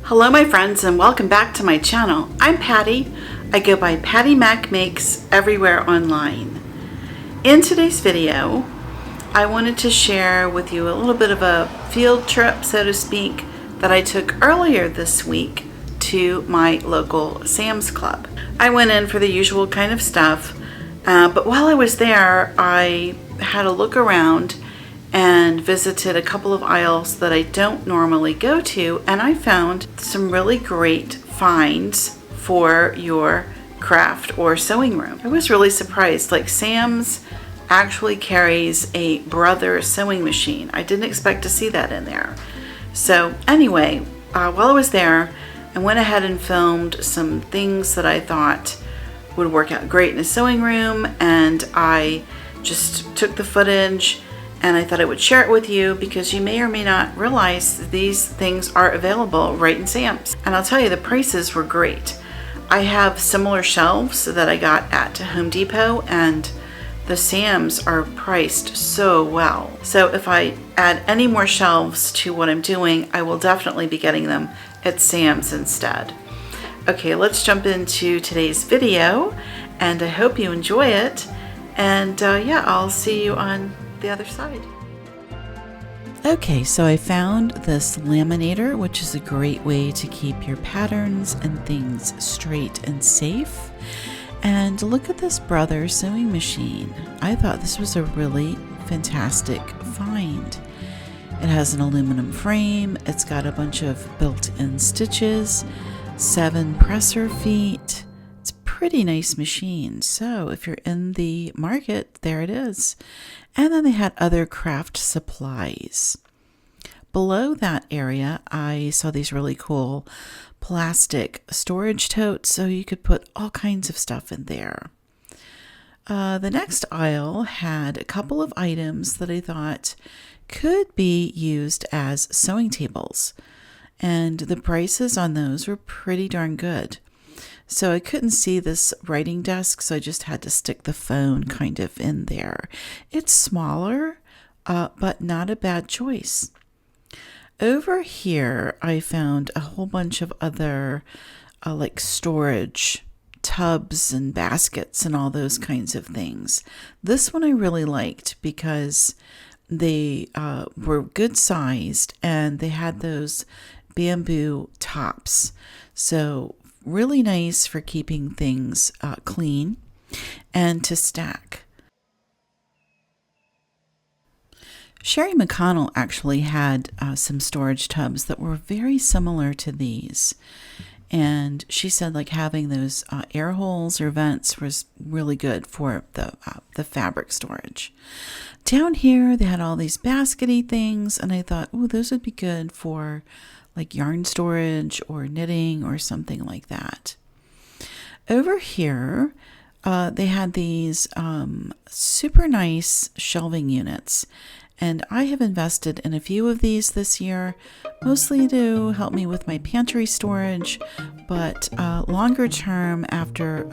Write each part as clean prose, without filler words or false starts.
Hello my friends and welcome back to my channel. I'm Patty. I go by Pattymac Makes everywhere online. In today's video, I wanted to share with you a little bit of a field trip, so to speak, that I took earlier this week to my local Sam's Club. I went in for the usual kind of stuff, but while I was there, I had a look around and visited a couple of aisles that I don't normally go to, and I found some really great finds for your craft or sewing room. I was really surprised. Like, Sam's actually carries a Brother sewing machine. I didn't expect to see that in there. So anyway, while I was there, I went ahead and filmed some things that I thought would work out great in a sewing room, and I just took the footage and I thought I would share it with you because you may or may not realize that these things are available right in Sam's. And I'll tell you, the prices were great. I have similar shelves that I got at Home Depot, and the Sam's are priced so well. So if I add any more shelves to what I'm doing, I will definitely be getting them at Sam's instead. Okay, let's jump into today's video, and I hope you enjoy it. And yeah, I'll see you on the other side. Okay, so I found this laminator, which is a great way to keep your patterns and things straight and safe. And look at this Brother sewing machine. I thought this was a really fantastic find. It has an aluminum frame, it's got a bunch of built-in stitches, 7 presser feet. It's a pretty nice machine. So if you're in the market, there it is. And then they had other craft supplies. Below that area, I saw these really cool plastic storage totes, so you could put all kinds of stuff in there. The next aisle had a couple of items that I thought could be used as sewing tables, and the prices on those were pretty darn good. So I couldn't see this writing desk, so I just had to stick the phone kind of in there. It's smaller, but not a bad choice. Over here, I found a whole bunch of other like storage tubs and baskets and all those kinds of things. This one I really liked because they were good sized and they had those bamboo tops. So really nice for keeping things clean and to stack. Sherry McConnell actually had some storage tubs that were very similar to these. And she said like having those air holes or vents was really good for the fabric storage. Down here, they had all these baskety things, and I thought, oh, those would be good for like yarn storage or knitting or something like that. Over here, they had these super nice shelving units, and I have invested in a few of these this year, mostly to help me with my pantry storage, but longer term, after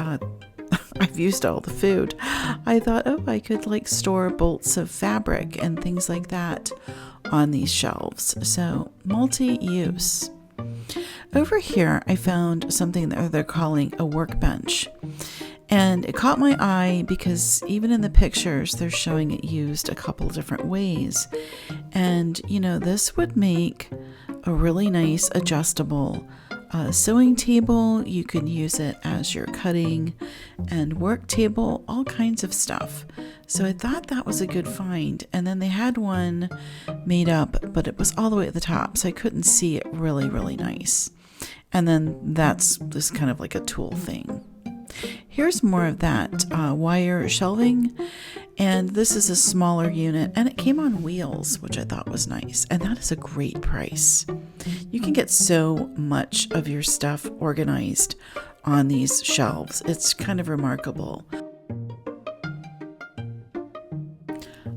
I've used all the food, I thought, oh, I could like store bolts of fabric and things like that on these shelves. So multi-use. Over here, I found something that they're calling a workbench. And it caught my eye because even in the pictures, they're showing it used a couple different ways. And, you know, this would make a really nice adjustable sewing table. You could use it as your cutting and work table, all kinds of stuff. So I thought that was a good find. And then they had one made up, but it was all the way at the top, so I couldn't see it really, really nice. And then that's just kind of like a tool thing. Here's more of that wire shelving, and this is a smaller unit, and it came on wheels, which I thought was nice, and that is a great price. You can get so much of your stuff organized on these shelves. It's kind of remarkable.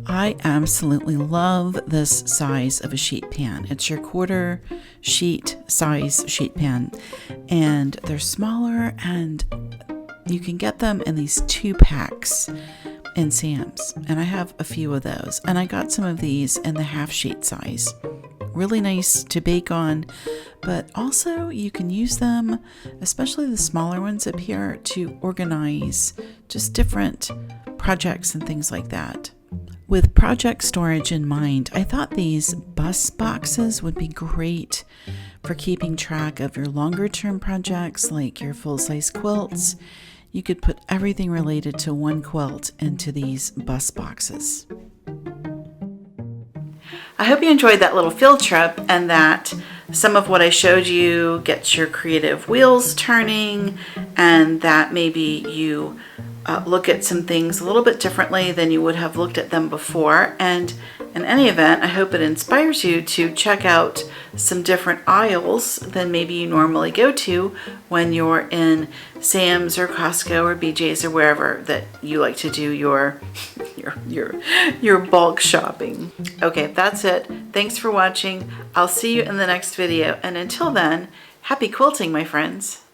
I absolutely love this size of a sheet pan. It's your quarter sheet size sheet pan, and they're smaller, and you can get them in these 2-packs in Sam's, and I have a few of those, and I got some of these in the half sheet size. really nice to bake on, but also you can use them, especially the smaller ones up here, to organize just different projects and things like that. With project storage in mind, I thought these bus boxes would be great for keeping track of your longer term projects like your full-size quilts. You could put everything related to one quilt into these bus boxes. I hope you enjoyed that little field trip and that some of what I showed you gets your creative wheels turning, and that maybe you look at some things a little bit differently than you would have looked at them before. And in any event, I hope it inspires you to check out some different aisles than maybe you normally go to when you're in Sam's or Costco or BJ's or wherever that you like to do your bulk shopping. Okay, that's it. Thanks for watching. I'll see you in the next video, and until then, happy quilting, my friends.